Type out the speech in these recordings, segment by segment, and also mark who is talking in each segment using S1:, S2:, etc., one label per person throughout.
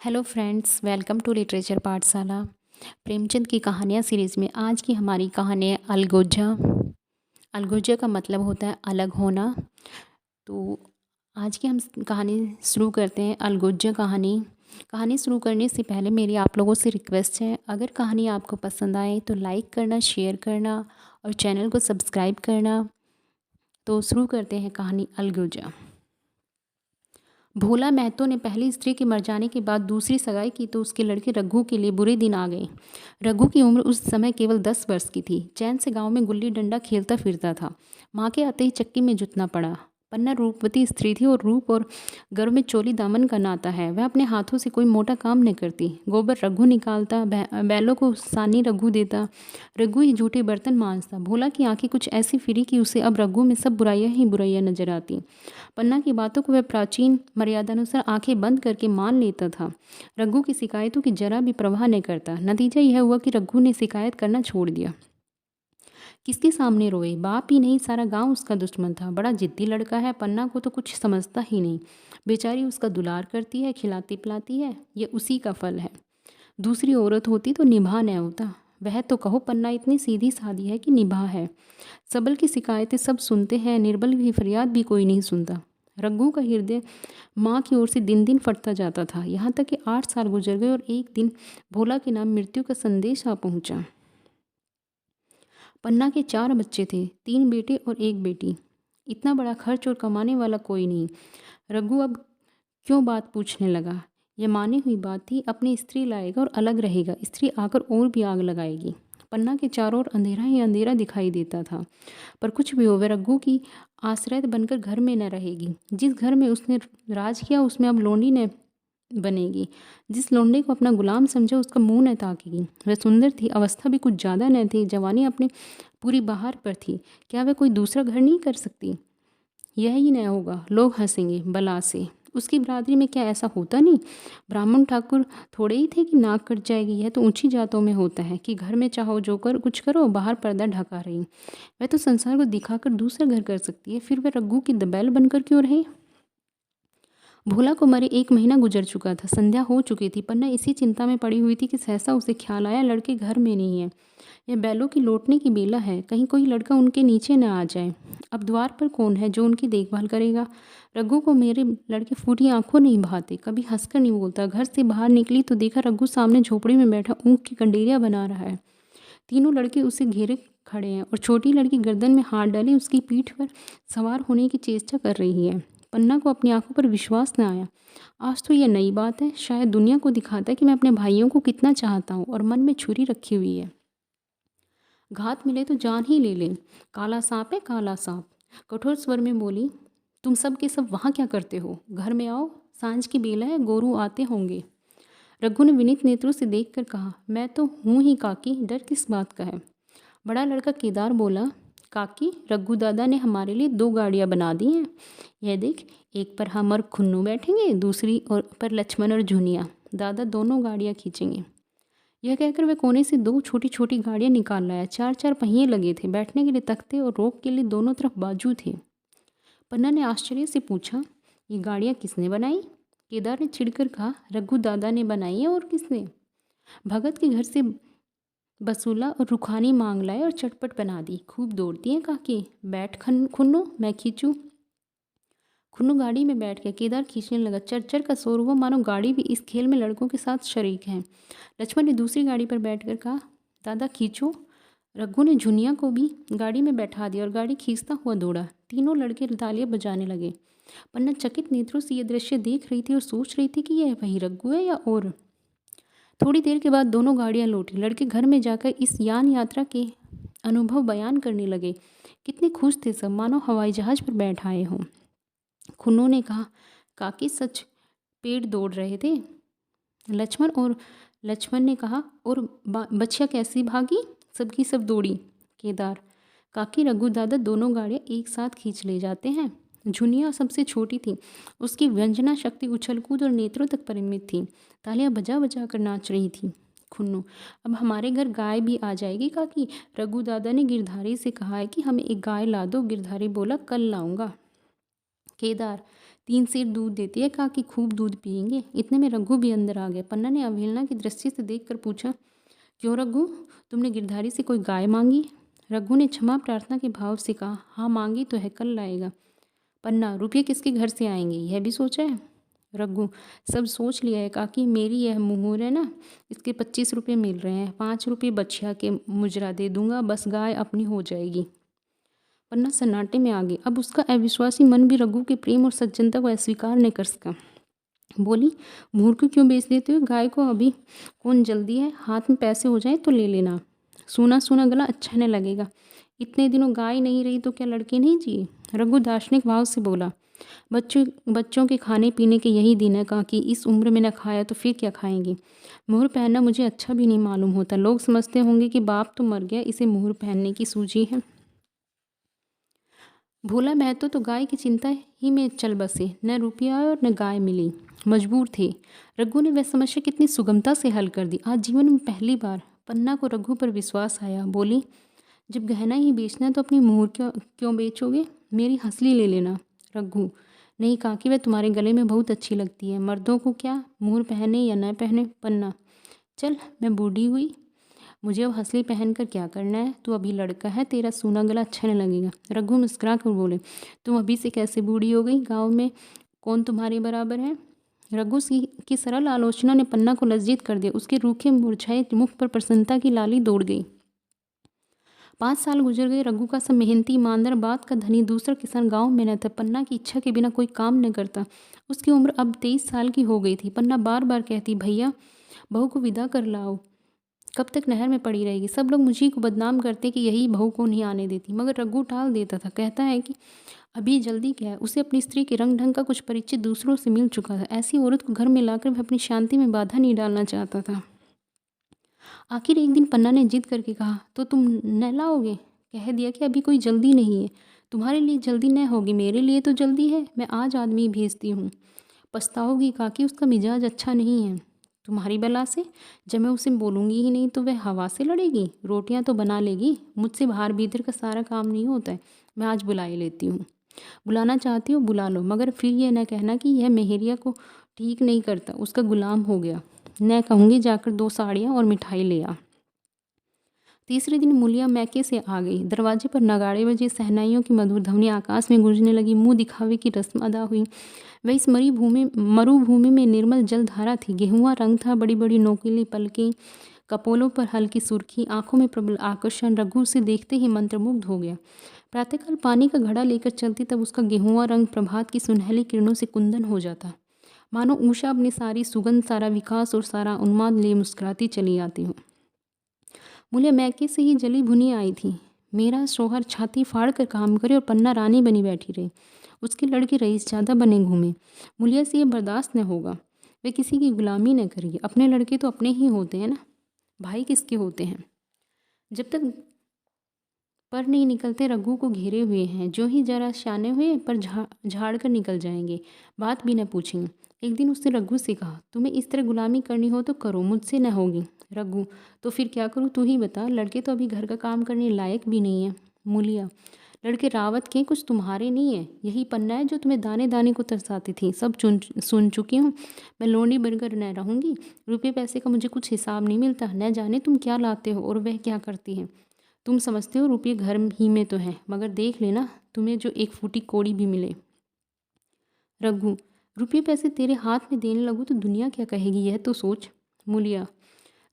S1: Hello friends, welcome to literature Pathshala. Premchand की कहानियाँ series में आज की हमारी कहानी है अलगोजा। अलगोजा का मतलब होता है अलग होना। तो आज की हम कहानी शुरू करते हैं। अलगोजा कहानी कहानी शुरू करने से पहले मेरी आप लोगों से रिक्वेस्ट है, अगर कहानी आपको पसंद आए तो लाइक करना, शेयर करना और चैनल को सब्सक्राइब करना। तो शुरू करते हैं कहानी अलगोजा। भोला महतो ने पहली स्त्री के मर जाने के बाद दूसरी सगाई की तो उसके लड़के रघु के लिए बुरे दिन आ गए। रघु की उम्र उस समय केवल 10 वर्ष की थी। चैन से गांव में गुल्ली डंडा खेलता फिरता था। माँ के आते ही चक्की में जुटना पड़ा। पन्ना रूपवती स्त्री थी और रूप और गर्व में चोली दामन का नाता है। वह अपने हाथों से कोई मोटा काम नहीं करती। गोबर रघु निकालता, बैलों को सानी रघु देता, रघु ही झूठे बर्तन मांजता। भोला की आंखें कुछ ऐसी फिरी कि उसे अब रघु में सब बुराइयां ही बुराइयां नजर आती। पन्ना की बातों को वह प्राचीन मर्यादानुसार आंखें बंद करके मान लेता था। रघु की शिकायतों की जरा भी परवाह नहीं करता। नतीजा यह हुआ कि रघु ने शिकायत करना छोड़ दिया। किसके सामने रोए? बाप ही नहीं, सारा गांव उसका दुश्मन था। बड़ा जिद्दी लड़का है। पन्ना को तो कुछ समझता ही नहीं। बेचारी उसका दुलार करती है, खिलाती पिलाती है। ये उसी का फल है। दूसरी औरत होती तो निभा न होता। वह तो कहो पन्ना इतनी सीधी सादी है कि निभा है। सबल की शिकायतें सब सुनते हैं, निर्बल की फरियाद भी कोई नहीं सुनता। रघु का हृदय माँ की ओर से दिन दिन फटता जाता था। यहाँ तक कि 8 साल गुजर गए और एक दिन भोला के नाम मृत्यु का संदेश आ पहुँचा। पन्ना के 4 बच्चे थे, 3 बेटे और 1 बेटी। इतना बड़ा खर्च और कमाने वाला कोई नहीं। रघु अब क्यों बात पूछने लगा? यह मानी हुई बात थी। अपनी स्त्री लाएगा और अलग रहेगा। स्त्री आकर और भी आग लगाएगी। पन्ना के चारों ओर अंधेरा ही अंधेरा दिखाई देता था। पर कुछ भी हो, वह रघु की आश्रय बनकर घर में न रहेगी। जिस घर में उसने राज किया उसमें अब लोंडी न बनेगी। जिस लोंडे को अपना गुलाम समझा उसका मुंह न ताकेगी। वह सुंदर थी, अवस्था भी कुछ ज़्यादा न थी, जवानी अपने पूरी बहार पर थी। क्या वह कोई दूसरा घर नहीं कर सकती? यह ही न होगा, लोग हंसेंगे बला से। उसकी बरादरी में क्या ऐसा होता नहीं? ब्राह्मण ठाकुर थोड़े ही थे कि नाक कट जाएगी। यह तो ऊंची जातों में होता है कि घर में चाहो जो कर कुछ करो, बाहर पर्दा ढका रही। वह तो संसार को दिखाकर दूसरा घर कर सकती है। फिर वह रघु की दबैल बनकर क्यों रहे? भोला को मरे 1 महीना गुजर चुका था। संध्या हो चुकी थी। पन्ना इसी चिंता में पड़ी हुई थी कि सहसा उसे ख्याल आया, लड़के घर में नहीं है। यह बैलों की लौटने की बेला है, कहीं कोई लड़का उनके नीचे न आ जाए। अब द्वार पर कौन है जो उनकी देखभाल करेगा? रघु को मेरे लड़के फूटी आंखों नहीं भाते, कभी हंसकर नहीं बोलता। घर से बाहर निकली तो देखा रघु सामने झोपड़ी में बैठा ऊँख की कंडेरियाँ बना रहा है। तीनों लड़के उसे घेरे खड़े हैं और छोटी लड़की गर्दन में हाथ डाले उसकी पीठ पर सवार होने की चेष्टा कर रही है। पन्ना को अपनी आंखों पर विश्वास न आया। आज तो यह नई बात है। शायद दुनिया को दिखाता है कि मैं अपने भाइयों को कितना चाहता हूँ और मन में छुरी रखी हुई है। घात मिले तो जान ही ले लें। काला सांप है, काला सांप। कठोर स्वर में बोली, तुम सब के सब वहाँ क्या करते हो? घर में आओ, सांझ की बेला है, गोरू आते होंगे। रघु ने विनीत नेत्रों से देखकर कहा, मैं तो हूँ ही काकी, डर किस बात का है? बड़ा लड़का केदार बोला, काकी रघु दादा ने हमारे लिए 2 गाड़ियाँ बना दी हैं। यह देख, एक पर हम और खुन्नू बैठेंगे, दूसरी और पर लक्ष्मण और झुनिया। दादा दोनों गाड़ियाँ खींचेंगे। यह कहकर वह कोने से 2 छोटी छोटी गाड़ियाँ निकाल लाया। 4 पहिए लगे थे। बैठने के लिए तख्ते और रोप के लिए दोनों तरफ बाजू थे। पन्ना ने आश्चर्य से पूछा, ये गाड़ियाँ किसने बनाई? केदार ने छिड़कर कहा, रघु दादा ने बनाई है, और किसने? भगत के घर से बसूला और रुखानी मांग लाए और चटपट बना दी। खूब दौड़ती हैं काकी। बैठ खुन्नू, मैं खींचूं। खुन्नू गाड़ी में बैठ गया। केदार खींचने लगा। चरचर का शोर हुआ, मानो गाड़ी भी इस खेल में लड़कों के साथ शरीक है। लक्ष्मण ने दूसरी गाड़ी पर बैठकर कहा, दादा खींचो। रघु ने झुनिया को भी गाड़ी में बैठा दिया और गाड़ी खींचता हुआ दौड़ा। तीनों लड़के तालियां बजाने लगे। पन्ना चकित नेत्रों से यह दृश्य देख रही थी और सोच रही थी कि यह वही रघु है या और। थोड़ी देर के बाद दोनों गाड़ियां लौटी। लड़के घर में जाकर इस यान यात्रा के अनुभव बयान करने लगे। कितने खुश थे सब, मानो हवाई जहाज पर बैठ आए हों। खुन्नू ने कहा, काकी सच पेड़ दौड़ रहे थे? लक्ष्मण ने कहा, और बच्चिया कैसी भागी? सबकी सब दौड़ी। केदार, काकी रघु दादा दोनों गाड़ियाँ एक साथ खींच ले जाते हैं। झुनिया सबसे छोटी थी। उसकी व्यंजना शक्ति उछल कूद और नेत्रों तक परिमित थी। तालियां बजा बजा कर नाच रही थी। खुन्नू, अब हमारे घर गाय भी आ जाएगी काकी। रघु दादा ने गिरधारी से कहा है कि हमें एक गाय ला दो। गिरधारी बोला, कल लाऊंगा। केदार, 3 सेर दूध देती है, कहा कि खूब दूध पियेंगे। इतने में रघु भी अंदर आ गया। पन्ना ने अवहेलना की दृष्टि से देखकर पूछा, क्यों रघु, तुमने गिरधारी से कोई गाय मांगी? रघु ने क्षमा प्रार्थना के भाव से कहा, हाँ मांगी तो है, कल लाएगा। पन्ना, रुपये किसके घर से आएंगे यह भी सोचा है? रघु, सब सोच लिया है काकी। मेरी यह मुहूर है ना, इसके 25 रुपये मिल रहे हैं। 5 रुपये बछिया के मुजरा दे दूंगा, बस गाय अपनी हो जाएगी। पन्ना सन्नाटे में आ गई। अब उसका अविश्वासी मन भी रघु के प्रेम और सज्जनता को अस्वीकार नहीं कर सका। बोली, मुहूर को क्यों बेच देते हो? गाय को अभी कौन जल्दी है, हाथ में पैसे हो जाए तो ले लेना। सूना सूना गला अच्छा नहीं लगेगा। इतने दिनों गाय नहीं रही तो क्या लड़के नहीं जिए? रघु दार्शनिक भाव से बोला, बच्चों के खाने पीने के यही दिन है, कहा कि इस उम्र में न खाया तो फिर क्या खाएंगे। मुहर पहनना मुझे अच्छा भी नहीं मालूम होता। लोग समझते होंगे कि बाप तो मर गया, इसे मुहर पहनने की सूझी है। भोला महतो तो गाय की चिंता ही में चल बसे। न रुपया और न गाय मिली, मजबूर थे। रघु ने वह समस्या कितनी सुगमता से हल कर दी। आज जीवन में पहली बार पन्ना को रघु पर विश्वास आया। बोली, जब गहना ही बेचना है तो अपनी मुहर क्यों बेचोगे? मेरी हंसली ले लेना। रघु, नहीं काकी, वह तुम्हारे गले में बहुत अच्छी लगती है। मर्दों को क्या, मुहर पहने या न पहने। पन्ना, चल मैं बूढ़ी हुई, मुझे अब हंसली पहन कर क्या करना है? तू अभी लड़का है, तेरा सूना गला अच्छा नहीं लगेगा। रघु मुस्कुरा कर बोले, तुम अभी से कैसे बूढ़ी हो गई? गाँव में कौन तुम्हारे बराबर है? रघु की सरल आलोचना ने पन्ना को लज्जित कर दिया। उसके रूखे मुरझाए मुख पर प्रसन्नता की लाली दौड़ गई। 5 साल गुजर गए। रघु का सब मेहनती, ईमानदार, बात का धनी दूसरा किसान गांव में न था। पन्ना की इच्छा के बिना कोई काम न करता। उसकी उम्र अब 23 साल की हो गई थी। पन्ना बार बार कहती, भैया बहू को विदा कर लाओ, कब तक नहर में पड़ी रहेगी? सब लोग मुझी को बदनाम करते कि यही बहू को नहीं आने देती, मगर रघु टाल देता था। कहता है कि अभी जल्दी क्या है, उसे अपनी स्त्री के रंग ढंग का कुछ परिचित दूसरों से मिल चुका था। ऐसी औरत को घर में लाकर वह अपनी शांति में बाधा नहीं डालना चाहता था। आखिर एक दिन पन्ना ने जिद करके कहा, तो तुम न लाओगे? कह दिया कि अभी कोई जल्दी नहीं है। तुम्हारे लिए जल्दी न होगी, मेरे लिए तो जल्दी है। मैं आज आदमी भेजती हूँ। पछताओगी काकी, उसका मिजाज अच्छा नहीं है। तुम्हारी बला से, जब मैं उसे बोलूँगी ही नहीं तो वह हवा से लड़ेगी। रोटियां तो बना लेगी, मुझसे बाहर भीतर का सारा काम नहीं होता है। मैं आज बुला ही लेती हूँ। बुलाना चाहती हो बुला लो, मगर फिर यह न कहना कि यह मेहरिया को ठीक नहीं करता, उसका गुलाम हो गया। न कहूँगी जाकर 2 साड़ियाँ और मिठाई ले आ। तीसरे दिन मूलिया मैके से आ गई। दरवाजे पर नगाड़े बजे, सहनाइयों की मधुर ध्वनि आकाश में गूंजने लगी। मुंह दिखावे की रस्म अदा हुई। वह इस मरुभूमि में निर्मल जलधारा थी। गेहुआ रंग था, बड़ी बड़ी नोकीली पलकें, कपोलों पर हल्की सुर्खी, आंखों में प्रबल आकर्षण। रघु उसे देखते ही मंत्रमुग्ध हो गया। प्रातःकाल पानी का घड़ा लेकर चलती, तब उसका गेहुआ रंग प्रभात की सुनहली किरणों से कुंदन हो जाता, मानो उषा अपनी सारी सुगंध, सारा विकास और सारा उन्माद ले मुस्कुराती चली आती हो। मूलिया मैके से ही जली भुनी आई थी। मेरा शोहर छाती फाड़ कर काम करे और पन्ना रानी बनी बैठी रहे, उसके लड़के रईस ज़्यादा बने घूमे। मूलिया से ये बर्दाश्त न होगा। वे किसी की गुलामी न करेगी। अपने लड़के तो अपने ही होते हैं ना, भाई किसके होते हैं? जब तक पर नहीं निकलते रघु को घेरे हुए हैं। जो ही जरा शाने हुए पर झाड़ कर निकल जाएंगे, बात भी न पूछेंगे। एक दिन उसने रघु से कहा, तुम्हें इस तरह गुलामी करनी हो तो करो, मुझसे न होगी। रघु, तो फिर क्या करूँ, तू ही बता। लड़के तो अभी घर का काम करने लायक भी नहीं है। मूलिया, लड़के रावत के, कुछ तुम्हारे नहीं है। यही पन्ना है जो तुम्हें दाने दाने को तरसाती थी। सब सुन चुकी हूँ। मैं लोनी बनकर न रहूँगी। रुपये पैसे का मुझे कुछ हिसाब नहीं मिलता। न जाने तुम क्या लाते हो और वह क्या करती है। तुम समझते हो रुपये घर ही में तो है, मगर देख लेना तुम्हें जो 1 फूटी कौड़ी भी मिले। रघु, रुपये पैसे तेरे हाथ में देने लगूँ तो दुनिया क्या कहेगी, यह तो सोच। मूलिया,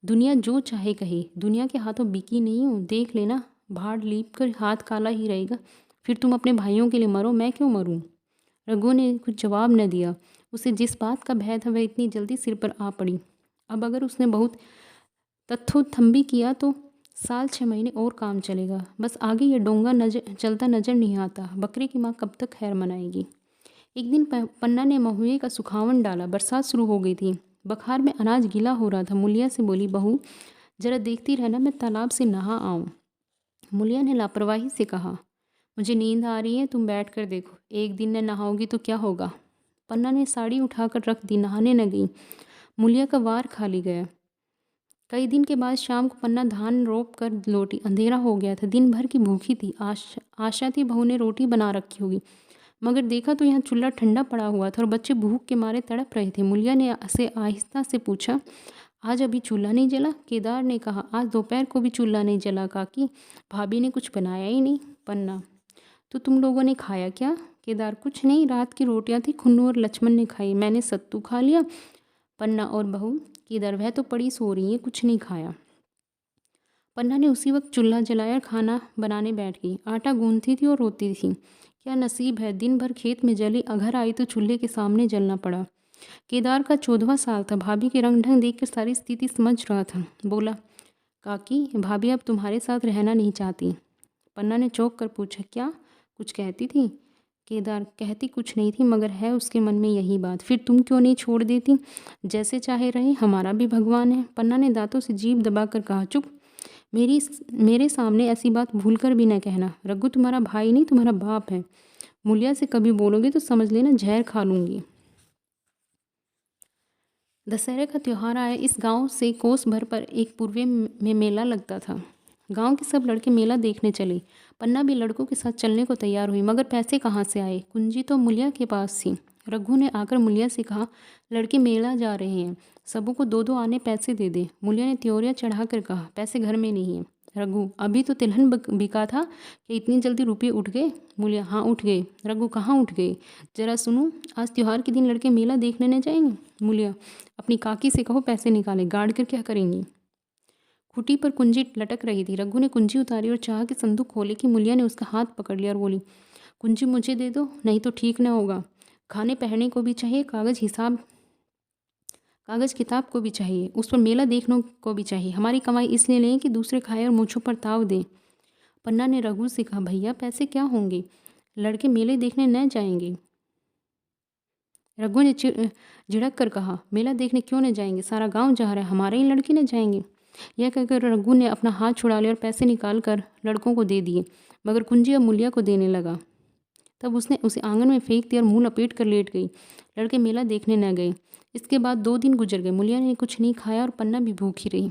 S1: दुनिया जो चाहे कहे, दुनिया के हाथों बिकी नहीं हूँ। देख लेना, भाड़ लीप कर हाथ काला ही रहेगा। फिर तुम अपने भाइयों के लिए मरो, मैं क्यों मरूं? रघु ने कुछ जवाब न दिया। उसे जिस बात का भय था वह इतनी जल्दी सिर पर आ पड़ी। अब अगर उसने बहुत तथ्योथम्बी किया तो साल 6 महीने और काम चलेगा। बस आगे यह डोंगा चलता नजर नहीं आता। बकरे की माँ कब तक खैर मनाएगी। एक दिन पन्ना ने महुए का सुखावन डाला। बरसात शुरू हो गई थी। बखार में अनाज गीला हो रहा था। मूलिया से बोली, बहू जरा देखती रहना, मैं तालाब से नहा आऊँ। मूलिया ने लापरवाही से कहा, मुझे नींद आ रही है, तुम बैठ कर देखो। एक दिन न नहाओगी तो क्या होगा। पन्ना ने साड़ी उठाकर रख दी, नहाने न गई। मूलिया का वार खाली गया। कई दिन के बाद शाम को पन्ना धान रोप कर लौटी। अंधेरा हो गया था। दिन भर की भूखी थी। आशा थी बहू ने रोटी बना रखी होगी। मगर देखा तो यहाँ चूल्हा ठंडा पड़ा हुआ था और बच्चे भूख के मारे तड़प रहे थे। मूलिया ने से आहिस्ता से पूछा, आज अभी चूल्हा नहीं जला? केदार ने कहा, आज दोपहर को भी चूल्हा नहीं जला काकी, भाभी ने कुछ बनाया ही नहीं। पन्ना, तो तुम लोगों ने खाया क्या? केदार, कुछ नहीं, रात की रोटियां थी, खुन्नू और लक्ष्मण ने खाई, मैंने सत्तू खा लिया। पन्ना और बहू, केदार, वह तो पड़ी सो रही है, कुछ नहीं खाया। पन्ना ने उसी वक्त चूल्हा जलाया और खाना बनाने बैठ गई। आटा गूंथती थी और रोती थी। क्या नसीब है, दिन भर खेत में जली, घर आई तो चूल्हे के सामने जलना पड़ा। केदार का 14वां साल था। भाभी के रंग ढंग देखकर सारी स्थिति समझ रहा था। बोला, काकी, भाभी अब तुम्हारे साथ रहना नहीं चाहती। पन्ना ने चौंक कर पूछा, क्या कुछ कहती थी? केदार, कहती कुछ नहीं थी, मगर है उसके मन में यही बात। फिर तुम क्यों नहीं छोड़ देती? जैसे चाहे रहे, हमारा भी भगवान है। पन्ना ने दांतों से जीभ दबाकर कहा, चुप, मेरे सामने ऐसी बात भूलकर भी न कहना। रघु तुम्हारा भाई नहीं, तुम्हारा बाप है। मूलिया से कभी बोलोगे तो समझ लेना जहर खा लूंगी। दशहरे का त्यौहार आया। इस गांव से कोस भर पर एक पूर्वे में मेला लगता था। गांव के सब लड़के मेला देखने चले। पन्ना भी लड़कों के साथ चलने को तैयार हुई, मगर पैसे कहाँ से आए? कुंजी तो मूलिया के पास थी। रघु ने आकर मूलिया से कहा, लड़के मेला जा रहे हैं, सबों को 2-2 आने पैसे दे दे। मूलिया ने त्योरिया चढ़ाकर कहा, पैसे घर में नहीं है। रघु, अभी तो तिलहन बिका था, कि इतनी जल्दी रुपये उठ गए? मूलिया, हाँ उठ गए। रघु, कहाँ उठ गए? जरा सुनो, आज त्योहार के दिन लड़के मेला देखने न जाएंगे? मूलिया, अपनी काकी से कहो पैसे निकाले, गाड़ कर क्या करेंगी? खूटी पर कुंजी लटक रही थी। रघु ने कुंजी उतारी और चाह के संदूक खोले कि मूलिया ने उसका हाथ पकड़ लिया और बोली, कुंजी मुझे दे दो, नहीं तो ठीक न होगा। खाने पहनने को भी चाहिए, कागज़ किताब को भी चाहिए, उस पर मेला देखने को भी चाहिए। हमारी कमाई इसलिए लें कि दूसरे खाए और मुझों पर ताव दें। पन्ना ने रघु से कहा, भैया पैसे क्या होंगे, लड़के मेले देखने न जाएंगे। रघु ने झिड़क कर कहा, मेला देखने क्यों न जाएंगे, सारा गांव जा रहा है, हमारे ही लड़के न जाएंगे? यह कहकर रघु ने अपना हाथ छुड़ा लिया और पैसे निकाल कर लड़कों को दे दिए, मगर कुंजी अब मूलिया को देने लगा। तब उसने उसे आंगन में फेंक दिया और मुंह लपेट कर लेट गई। लड़के मेला देखने न गए। इसके बाद 2 दिन गुजर गए। मूलिया ने कुछ नहीं खाया और पन्ना भी भूखी रही।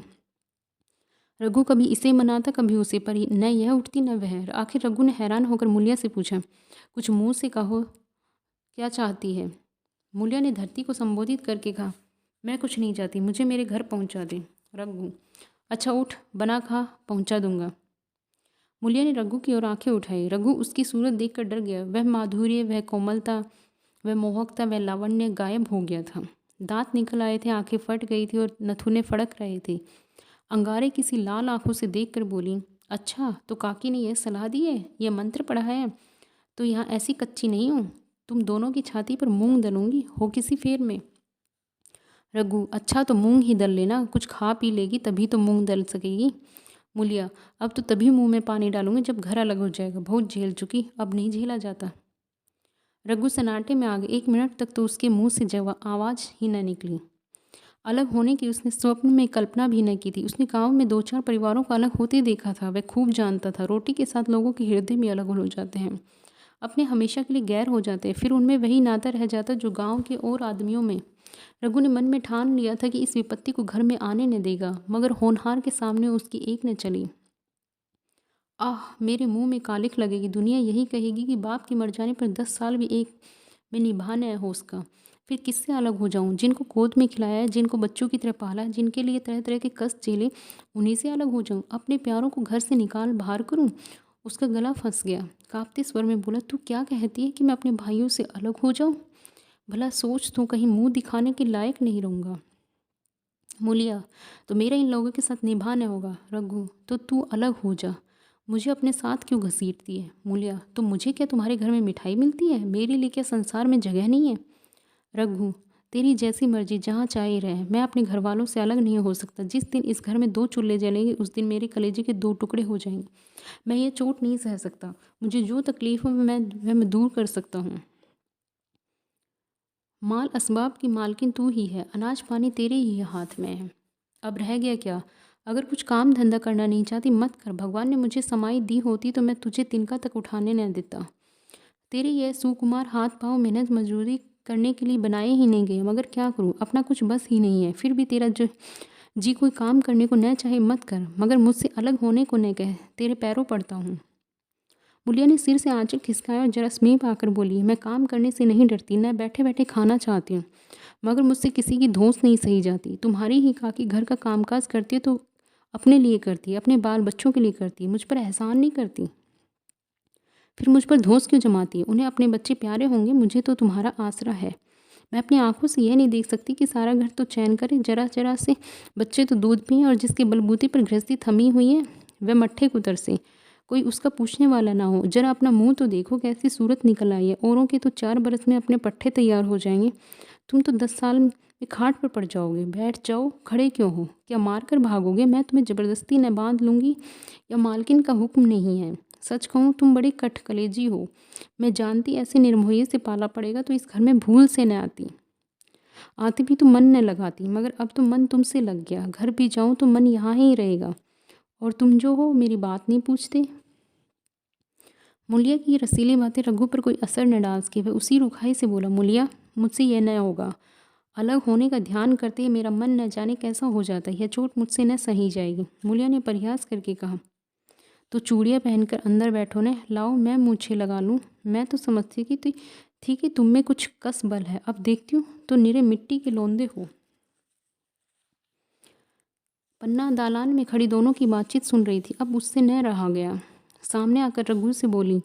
S1: रघु कभी इसे मनाता, कभी उसे, पर न यह उठती न वह। आखिर रघु ने हैरान होकर मूलिया से पूछा, कुछ मुंह से कहो, क्या चाहती है? मूलिया ने धरती को संबोधित करके कहा, मैं कुछ नहीं चाहती, मुझे मेरे घर पहुंचा दे। रघु, अच्छा उठ, बना खा, पहुंचा दूंगा। मूलिया ने रघु की ओर आंखें उठाई। रघु उसकी सूरत देखकर डर गया। वह माधुर्य, वह कोमलता, वह मोहकता, वह लावण्य गायब हो गया था। दांत निकल आए थे, आंखें फट गई थी और नथुने फड़क रहे थे। अंगारे किसी लाल आंखों से देखकर बोली, अच्छा तो काकी ने यह सलाह दी है, यह मंत्र पढ़ा है, तो यहाँ ऐसी कच्ची नहीं हूँ, तुम दोनों की छाती पर मूंग दलूंगी, हो किसी फेर में। रघु, अच्छा तो मूंग ही दल लेना, कुछ खा पी लेगी तभी तो मूंग दल सकेगी। मूलिया, अब तो तभी मुंह में पानी डालूंगी जब घर अलग हो जाएगा, बहुत झेल चुकी, अब नहीं झेला जाता। रघु सन्नाटे में आ गए। 1 मिनट तक तो उसके मुंह से आवाज़ ही न निकली। अलग होने की उसने स्वप्न में कल्पना भी न की थी। उसने गांव में 2-4 परिवारों को अलग होते देखा था। वह खूब जानता था, रोटी के साथ लोगों के हृदय भी अलग हो जाते हैं, अपने हमेशा के लिए गैर हो जाते हैं, फिर उनमें वही नाता रह जाता जो गांव के और आदमियों में। रघु ने मन में ठान लिया था कि इस विपत्ति को घर में आने न देगा, मगर होनहार के सामने उसकी एक न चली। आह, मेरे मुंह में कालिख लगेगी, दुनिया यही कहेगी कि बाप के मर जाने पर 10 साल भी एक में निभा न हो उसका। फिर किससे अलग हो जाऊं? जिनको गोद में खिलाया है, जिनको बच्चों की तरह पाला, जिनके लिए तरह तरह के कष्ट झेले, उन्हीं से अलग हो जाऊं? अपने प्यारों को घर से निकाल बाहर करूं? उसका गला फंस गया। कांपते स्वर में बोला, तू क्या कहती है कि मैं अपने भाइयों से अलग हो जाऊं? भला सोच, तू कहीं मुंह दिखाने के लायक नहीं रहूँगा। मूलिया, तो मेरा इन लोगों के साथ निभाना होगा। रघु, तो तू अलग हो जा, मुझे अपने साथ क्यों घसीटती है? मूलिया, तो मुझे क्या तुम्हारे घर में मिठाई मिलती है? मेरे लिए क्या संसार में जगह नहीं है? रघु, तेरी जैसी मर्जी, जहाँ चाहे रहे, मैं अपने घर वालों से अलग नहीं हो सकता। जिस दिन इस घर में 2 चूल्हे जलेंगे उस दिन मेरे कलेजे के 2 टुकड़े हो जाएंगे। मैं ये चोट नहीं सह सकता। मुझे जो तकलीफ हो मैं दूर कर सकता हूँ। माल असबाब की मालकिन तू ही है, अनाज पानी तेरे ही हाथ में है। अब रह गया क्या? अगर कुछ काम धंधा करना नहीं चाहती मत कर। भगवान ने मुझे समाई दी होती तो मैं तुझे तिनका तक उठाने न देता। तेरे यह सुकुमार हाथ पाँव मेहनत मजदूरी करने के लिए बनाए ही नहीं गए, मगर क्या करूँ, अपना कुछ बस ही नहीं है। फिर भी तेरा जो जी कोई काम करने को न चाहे मत कर, मगर मुझसे अलग होने को न कह, तेरे पैरों पड़ता हूँ। मुलिया ने सिर से आंचल खिसकाया और जरा स्मेह पाकर बोली, मैं काम करने से नहीं डरती, न बैठे बैठे खाना चाहती हूँ, मगर मुझसे किसी की धौंस नहीं सही जाती। तुम्हारी ही काकी घर का कामकाज करती है तो अपने लिए करती है, अपने बाल बच्चों के लिए करती है, मुझ पर एहसान नहीं करती। फिर मुझ पर धौंस क्यों जमाती है? उन्हें अपने बच्चे प्यारे होंगे, मुझे तो तुम्हारा आसरा है। मैं अपनी आंखों से यह नहीं देख सकती कि सारा घर तो चैन करे, जरा जरा से बच्चे तो दूध पिएं और जिसके बलबूते पर गृहस्थी थमी हुई है वह मट्ठे कुतर से, कोई उसका पूछने वाला ना हो। जरा अपना मुंह तो देखो, कैसी सूरत निकल आई है। औरों के तो 4 बरस में अपने पट्ठे तैयार हो जाएंगे, तुम तो 10 साल में खाट पर पड़ जाओगे। बैठ जाओ, खड़े क्यों हो? क्या मार कर भागोगे? मैं तुम्हें ज़बरदस्ती न बांध लूँगी, या मालकिन का हुक्म नहीं है? सच कहूँ तुम बड़ी कठकलेजी हो। मैं जानती ऐसे निर्मोही से पाला पड़ेगा तो इस घर में भूल से न आती। आती भी तो मन न लगाती, मगर अब तो मन तुमसे लग गया। घर भी जाऊँ तो मन यहाँ ही रहेगा, और तुम जो हो मेरी बात नहीं पूछते। मुलिया की ये रसीली बातें रघु पर कोई असर न डाल सकी। वह उसी रुखाई से बोला, मुलिया मुझसे यह न होगा। अलग होने का ध्यान करते ही मेरा मन न जाने कैसा हो जाता है। यह चोट मुझसे न सही जाएगी। मुलिया ने परिहास करके कहा, तो चूड़ियाँ पहनकर अंदर बैठो ने, लाओ मैं मूछें लगा लूँ। मैं तो समझती थी कि तुम में कुछ कस बल है, अब देखती हूँ तो निरे मिट्टी के लोंदे हो। पन्ना दालान में खड़ी दोनों की बातचीत सुन रही थी। अब उससे न रहा गया। सामने आकर रघु से बोली,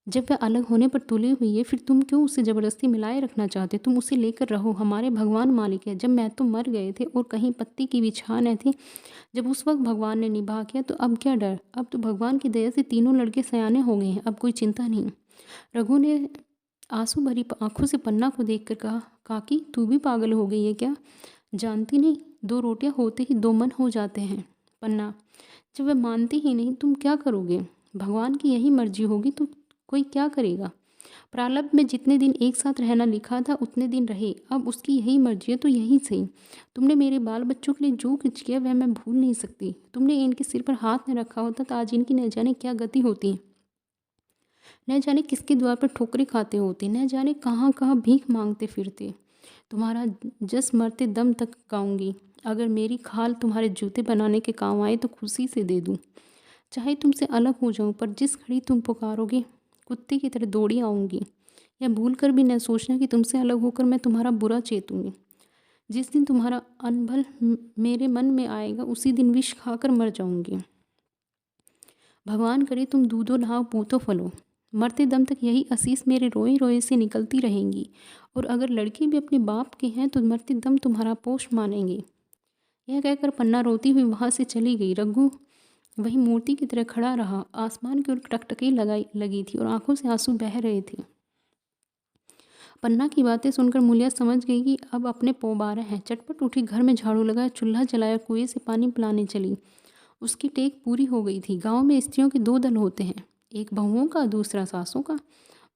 S1: जब वह अलग होने पर तुली हुई है, फिर तुम क्यों उसे ज़बरदस्ती मिलाए रखना चाहते? तुम उसे लेकर रहो, हमारे भगवान मालिक है। जब मैं तो मर गए थे और कहीं पत्ती की भी छां न थी, जब उस वक्त भगवान ने निभा किया, तो अब क्या डर? अब तो भगवान की दया से तीनों लड़के सयाने हो गए हैं, अब कोई चिंता नहीं। रघु ने आंसू भरी आंखों से पन्ना को देखकर कहा, काकी तू भी पागल हो गई है क्या? जानती नहीं, 2 रोटियां होते ही 2 मन हो जाते हैं। पन्ना, जब वह मानती ही नहीं तुम क्या करोगे? भगवान की यही मर्जी होगी तो कोई क्या करेगा? प्रारब्ध में जितने दिन एक साथ रहना लिखा था उतने दिन रहे, अब उसकी यही मर्जी है तो यही सही। तुमने मेरे बाल बच्चों के लिए जो कुछ किया वह मैं भूल नहीं सकती। तुमने इनके सिर पर हाथ न रखा होता तो आज इनकी न जाने क्या गति होती, न जाने किसके द्वार पर ठोकरें खाते होते, न जाने कहाँ कहाँ भीख मांगते फिरते। तुम्हारा जस मरते दम तक गाऊंगी। अगर मेरी खाल तुम्हारे जूते बनाने के काम आए तो खुशी से दे दूँ। चाहे तुमसे अलग हो जाऊं, पर जिस घड़ी तुम पुकारोगे कुत्ते की तरह दौड़ी आऊँगी। या भूल कर भी न सोचना कि तुमसे अलग होकर मैं तुम्हारा बुरा चेतूंगी। जिस दिन तुम्हारा अनभल मेरे मन में आएगा उसी दिन विष खाकर मर जाऊंगी। भगवान करे तुम दूधो नहाओ पूतो फलो। मरते दम तक यही असीस मेरे रोए रोए से निकलती रहेंगी, और अगर लड़के भी अपने बाप के हैं तो मरते दम तुम्हारा पोष मानेंगे। यह कहकर पन्ना रोती हुई वहाँ से चली गई। रघु वही मूर्ति की तरह खड़ा रहा। आसमान की ओर टकटकी लगी थी और आंखों से आंसू बह रहे थे। पन्ना की बातें सुनकर मुलिया समझ गई कि अब अपने पोबारा हैं। चटपट उठी, घर में झाड़ू लगाया, चूल्हा जलाया, कुएं से पानी पिलाने चली। उसकी टेक पूरी हो गई थी। गांव में स्त्रियों के 2 दल होते हैं, एक बहुओं का, दूसरा सासों का।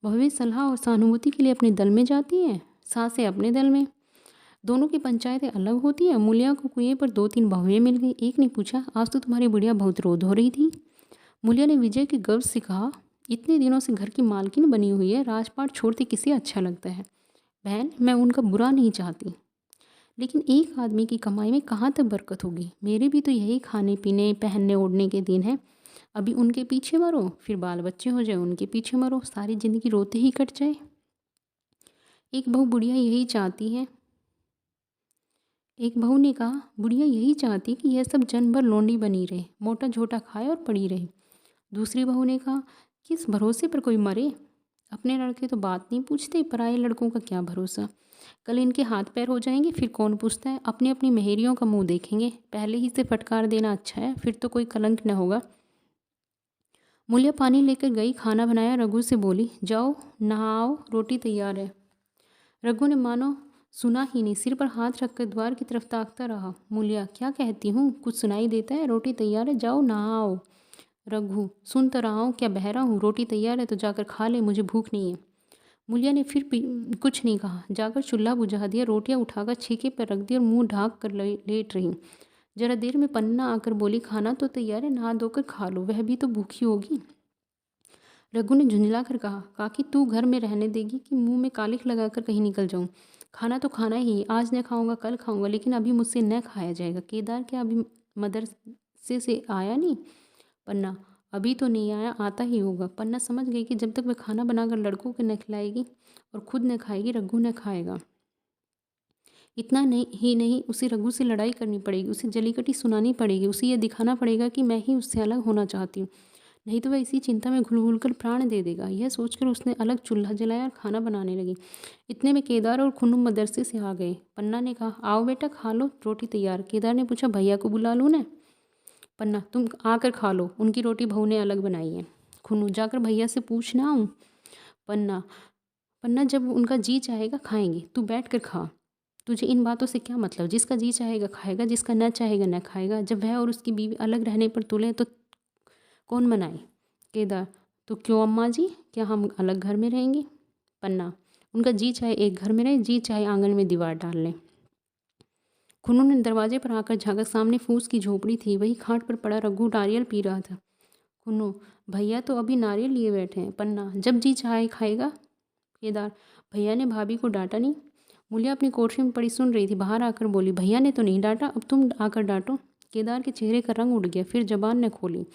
S1: बहुएं सलाह और सहानुभूति के लिए अपने दल में जाती हैं, सासें अपने दल में। दोनों की पंचायतें अलग होती हैं। मुलिया को कुएं पर 2-3 बहुएं मिल गई। एक ने पूछा, आज तो तुम्हारी बुढ़िया बहुत रोध हो रही थी। मुलिया ने विजय के गर्व से कहा, इतने दिनों से घर की मालकिन बनी हुई है, राजपाट छोड़ते किसे अच्छा लगता है? बहन, मैं उनका बुरा नहीं चाहती, लेकिन एक आदमी की कमाई में कहाँ तक बरकत होगी? मेरे भी तो यही खाने पीने पहनने ओढ़ने के दिन हैं। अभी उनके पीछे मरो, फिर बाल बच्चे हो जाए, उनके पीछे मरो, सारी ज़िंदगी रोते ही कट जाए। एक बहू बुढ़िया यही चाहती है एक बहू ने कहा, बुढ़िया यही चाहती कि यह सब जन्म भर लोंडी बनी रहे, मोटा झोटा खाए और पड़ी रहे। दूसरी बहू ने कहा, किस भरोसे पर कोई मरे? अपने लड़के तो बात नहीं पूछते, पराए लड़कों का क्या भरोसा? कल इनके हाथ पैर हो जाएंगे, फिर कौन पूछता है? अपनी अपनी मेहरियों का मुंह देखेंगे। पहले ही से फटकार देना अच्छा है, फिर तो कोई कलंक न होगा। मुलिया पानी लेकर गई, खाना बनाया। रघु से बोली, जाओ नहाओ, रोटी तैयार है। रघु ने मानो सुना ही नहीं, सिर पर हाथ रखकर द्वार की तरफ ताकता रहा। मुलिया, क्या कहती हूँ? कुछ सुनाई देता है? रोटी तैयार है, जाओ नहाओ। रघु, सुन तो रहा हूँ, क्या बहरा हूँ? रोटी तैयार है तो जाकर खा ले, मुझे भूख नहीं है। मुलिया ने फिर कुछ नहीं कहा, जाकर चूल्हा बुझा दिया, रोटियां उठाकर छीके पर रख दी और मुंह ढाक कर लेट रही। जरा देर में पन्ना आकर बोली, खाना तो तैयार है, नहा धोकर खा लो, वह भी तो भूखी होगी। रघु ने झुंझला कर कहा, काकी तू घर में रहने देगी कि मुंह में कालिख लगाकर कहीं निकल जाऊं? खाना तो खाना ही, आज न खाऊंगा कल खाऊंगा, लेकिन अभी मुझसे न खाया जाएगा। केदार क्या अभी मदरसे से आया नहीं? पन्ना, अभी तो नहीं आया, आता ही होगा। पन्ना समझ गई कि जब तक वह खाना बनाकर लड़कों को न खिलाएगी और खुद न खाएगी, रघु न खाएगा। इतना नहीं, उसे रघु से लड़ाई करनी पड़ेगी, उसे जलीकटी सुनानी पड़ेगी, उसे यह दिखाना पड़ेगा कि मैं ही उससे अलग होना चाहती हूँ, नहीं तो वह इसी चिंता में घुल घुल कर प्राण दे देगा। यह सोचकर उसने अलग चूल्हा जलाया और खाना बनाने लगी। इतने में केदार और खुन्नू मदरसे से आ गए। पन्ना ने कहा, आओ बेटा खा लो, रोटी तैयार। केदार ने पूछा, भैया को बुला लूँ न? पन्ना, तुम आकर खा लो, उनकी रोटी बहू ने अलग बनाई है। खुन्नू, जाकर भैया से पूछ ना आऊँ? पन्ना पन्ना, जब उनका जी चाहेगा खाएंगे, तू बैठ कर खा। तुझे इन बातों से क्या मतलब? जिसका जी चाहेगा खाएगा, जिसका न चाहेगा न खाएगा। जब वह और उसकी बीवी अलग रहने पर तुले तो कौन मनाए? केदार, तो क्यों अम्मा जी, क्या हम अलग घर में रहेंगे? पन्ना, उनका जी चाहे एक घर में रहे, जी चाहे आंगन में दीवार डाल लें। खुन्नू ने दरवाजे पर आकर झाँका। सामने फूस की झोपड़ी थी, वही खाट पर पड़ा रघु नारियल पी रहा था। खुन्नू, भैया तो अभी नारियल लिए बैठे हैं। पन्ना, जब जी चाहे खाएगा। केदार, भैया ने भाभी को डांटा नहीं? मूलिया अपनी कोठरी में पड़ी सुन रही थी, बाहर आकर बोली, भैया ने तो नहीं डांटा, अब तुम आकर डांटो। केदार के चेहरे का रंग उड़ गया, फिर जबान न खोली।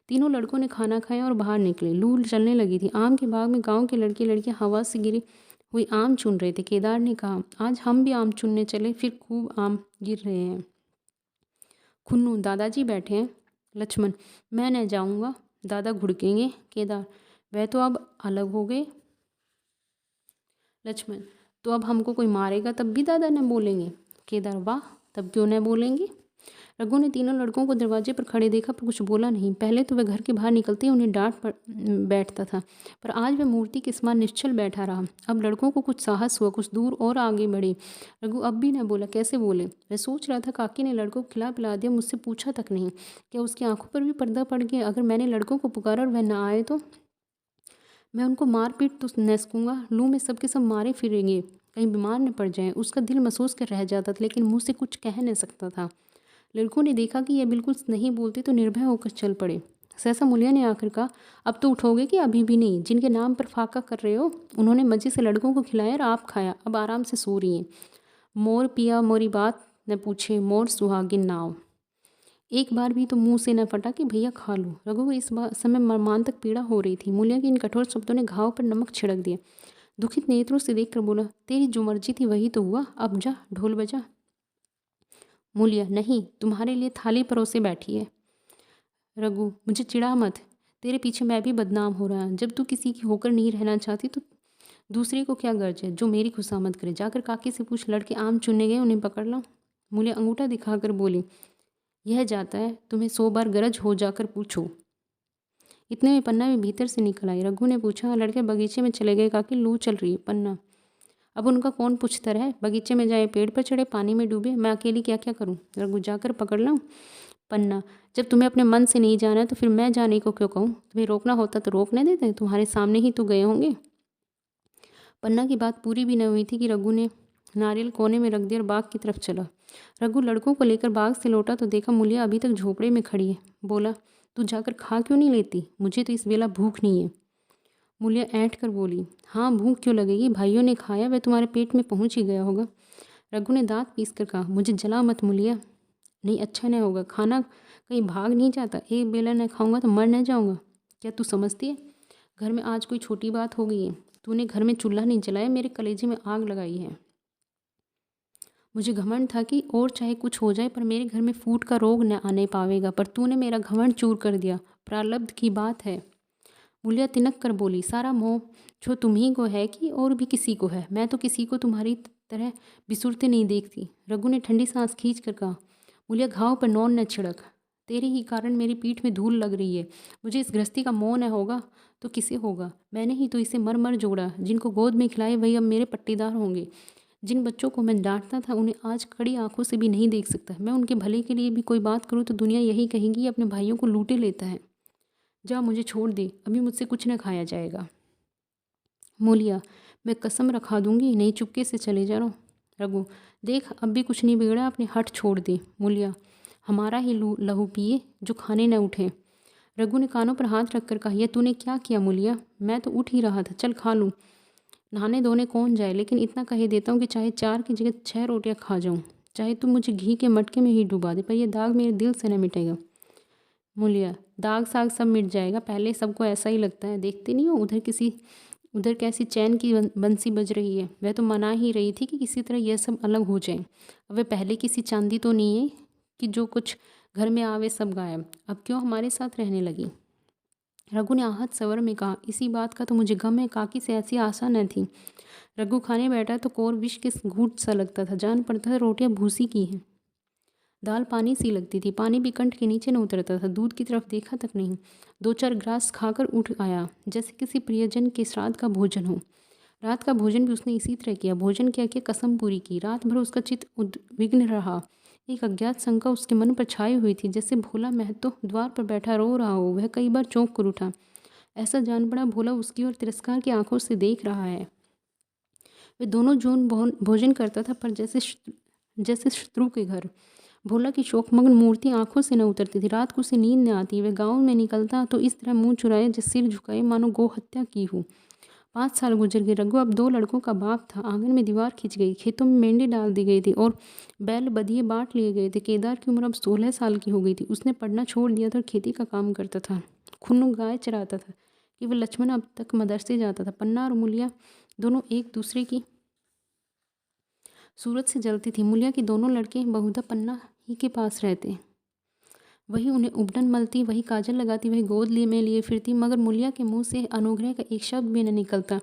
S1: तीनों लड़कों ने खाना खाया और बाहर निकले। लू चलने लगी थी। आम के बाग में गांव के लड़के लड़कियां हवा से गिरी हुई आम चुन रहे थे। केदार ने कहा, आज हम भी आम चुनने चले, फिर खूब आम गिर रहे हैं। खुन्नू, दादाजी बैठे हैं। लक्ष्मण, मैं न जाऊंगा, दादा घुड़केंगे। केदार, वह तो अब अलग हो गए। लक्ष्मण, तो अब हमको कोई मारेगा तब भी दादा न बोलेंगे? केदार, वाह, तब क्यों न बोलेंगे? रघु ने तीनों लड़कों को दरवाजे पर खड़े देखा पर कुछ बोला नहीं। पहले तो वह घर के बाहर निकलते ही उन्हें डांट बैठता था, पर आज वह मूर्ति के समान निश्चल बैठा रहा। अब लड़कों को कुछ साहस हुआ, कुछ दूर और आगे बढ़े। रघु अब भी न बोला। कैसे बोले? वह सोच रहा था, काकी ने लड़कों को खिला पिला दिया, मुझसे पूछा तक नहीं। क्या उसकी आंखों पर भी पर्दा पड़ गया? अगर मैंने लड़कों को पुकारा और वह न आए तो मैं उनको मार पीट तो न सकूँगा। लू में सबके सब मारे फिरेंगे, कहीं बीमार न पड़ जाएं। उसका दिल महसूस कर रह जाता था, लेकिन मुँह से कुछ कह न सकता था। लड़कों ने देखा कि यह बिल्कुल नहीं बोलते तो निर्भय होकर चल पड़े। सहसा मूलिया ने आकर कहा, अब तो उठोगे कि अभी भी नहीं? जिनके नाम पर फाका कर रहे हो, उन्होंने मज़े से लड़कों को खिलाया और आप खाया, अब आराम से सो रही हैं। मोर पिया मोरी बात न पूछे, मोर सुहागिन नाव। एक बार भी तो मुंह से न फटा कि भैया खा लो। रघु को इस समय मर्मांतक पीड़ा हो रही थी। मूलिया के इन कठोर शब्दों ने घाव पर नमक छिड़क दिया। दुखित नेत्रों से देखकर बोला, तेरी जो मर्जी थी वही तो हुआ, अब जा ढोल बजा। मूलिया, नहीं, तुम्हारे लिए थाली परोसे बैठी है। रघु, मुझे चिढ़ा मत, तेरे पीछे मैं भी बदनाम हो रहा। जब तू किसी की होकर नहीं रहना चाहती तो दूसरे को क्या गर्ज है जो मेरी खुशामद करे? जाकर काकी से पूछ, लड़के आम चुनने गए, उन्हें पकड़ लो। मूलिया अंगूठा दिखाकर बोली, यह जाता है, तुम्हें 100 बार गरज हो, जाकर पूछो। इतने में पन्ना भी भीतर से निकल आई। रघु ने पूछा, लड़के बगीचे में चले गए काकी, लू चल रही है। पन्ना, अब उनका कौन पूछता रहे? बगीचे में जाए, पेड़ पर चढ़े, पानी में डूबे, मैं अकेली क्या क्या करूं? रघु, जाकर पकड़ लाऊं? पन्ना, जब तुम्हें अपने मन से नहीं जाना है तो फिर मैं जाने को क्यों कहूँ? तुम्हें रोकना होता तो रोकने देते, तुम्हारे सामने ही तो गए होंगे। पन्ना की बात पूरी भी न हुई थी कि रघु ने नारियल कोने में रख दिया और बाग की तरफ चला। रघु लड़कों को लेकर बाग से लौटा तो देखा मूलिया अभी तक झोपड़े में खड़ी है। बोला, तू जाकर खा क्यों नहीं लेती? मुझे तो इस बेला भूख नहीं है। मूलिया ऐंठ कर बोली, हाँ भूख क्यों लगेगी, भाइयों ने खाया, वह तुम्हारे पेट में पहुंच ही गया होगा। रघु ने दांत पीस कर कहा, मुझे जला मत मूलिया, नहीं अच्छा नहीं होगा, खाना कहीं भाग नहीं जाता, एक बेला न खाऊंगा तो मर न जाऊंगा। क्या तू समझती है घर में आज कोई छोटी बात हो गई है? तूने घर में चूल्हा नहीं जलाया, मेरे कलेजे में आग लगाई है। मुझे घमंड था कि और चाहे कुछ हो जाए पर मेरे घर में फूट का रोग न आने पावेगा, पर तूने मेरा घमंड चूर कर दिया। प्रारब्ध की बात है। मूलिया तिनक कर बोली, सारा मोह जो तुम्ही को है कि और भी किसी को है? मैं तो किसी को तुम्हारी तरह बिसुरते नहीं देखती। रघु ने ठंडी सांस खींच कर कहा, मूलिया घाव पर नौन न छिड़क, तेरे ही कारण मेरी पीठ में धूल लग रही है। मुझे इस गृहस्थी का मोह न होगा तो किसे होगा? मैंने ही तो इसे मर मर जोड़ा। जिनको गोद में खिलाए वही अब मेरे पट्टीदार होंगे। जिन बच्चों को मैं डांटता था उन्हें आज कड़ी आंखों से भी नहीं देख सकता। मैं उनके भले के लिए भी कोई बात करूँ तो दुनिया यही कहेगी अपने भाइयों को लूटे लेता है। जा मुझे छोड़ दे, अभी मुझसे कुछ न खाया जाएगा। मूलिया, मैं कसम रखा दूंगी, नहीं चुपके से चले जा रहा। रघु, देख अब भी कुछ नहीं बिगड़ा, अपने हट छोड़ दे। मूलिया, हमारा ही लहू पिए जो खाने न उठे। रघु ने कानों पर हाथ रखकर कहा, यह तूने क्या किया मूलिया? मैं तो उठ ही रहा था, चल खा लूँ। नहाने धोने कौन जाए, लेकिन इतना कह देता हूँ कि चाहे 4 की जगह 6 रोटियाँ खा जाऊँ, चाहे तुम मुझे घी के मटके में ही डुबा दे, पर यह दाग मेरे दिल से न मिटेगा। मूलिया, दाग साग सब मिट जाएगा, पहले सबको ऐसा ही लगता है। देखते नहीं हो उधर कैसी चैन की बंसी बज रही है। वह तो मना ही रही थी कि किसी तरह यह सब अलग हो जाए। अब वह पहले किसी चांदी तो नहीं है कि जो कुछ घर में आवे सब गायब। अब क्यों हमारे साथ रहने लगी? रघु ने आहत स्वर में कहा, इसी बात का तो मुझे गम है, काकी से ऐसी आशा न थी। रघु खाने बैठा तो कोर विष के घूंट सा लगता था, जान पड़ता था रोटियां भूसी की हैं। दाल पानी सी लगती थी, पानी भी कंठ के नीचे न उतरता था, दूध की तरफ देखा तक नहीं। 2-4 ग्रास खाकर उठ आया, जैसे किसी प्रियजन के श्राद्ध का भोजन हो। रात का भोजन भी उसने इसी तरह किया। भोजन किया कि कसम पूरी की। रात भर उसका चित्त उद्विग्न रहा। एक अज्ञात शंका उसके मन पर छाई हुई थी, जैसे भोला महतो द्वार पर बैठा रो रहा हो। वह कई बार चौंक कर उठा। ऐसा जान पड़ा भोला उसकी ओर तिरस्कार की आंखों से देख रहा है। वे दोनों जोन भोजन करता था, पर जैसे शत्रु के घर। भोला की शोकमग्न मूर्ति आंखों से न उतरती थी। रात को उसे नींद न आती। वह गांव में निकलता तो इस तरह मुंह चुराए, जिस सिर झुकाए मानो गौ हत्या की हो। 5 साल गुजर गए। रघु अब 2 लड़कों का बाप था। आंगन में दीवार खिंच गई, खेतों में मेंढे डाल दी गई थी और बैल बधिये बांट लिए गए थे। केदार की उम्र अब 16 साल की हो गई थी। उसने पढ़ना छोड़ दिया था और खेती का काम करता था। खुन्नू गाय चराता था कि वह लक्ष्मण अब तक मदरसे जाता था। पन्ना और मूलिया दोनों एक दूसरे की सूरत से जलती थी। मूलिया के दोनों लड़के बहुधा पन्ना ही के पास रहते। वही उन्हें उबटन मलती, वही काजल लगाती, वही गोद में लिए फिरती, मगर मूलिया के मुंह से अनुग्रह का एक शब्द भी न निकलता।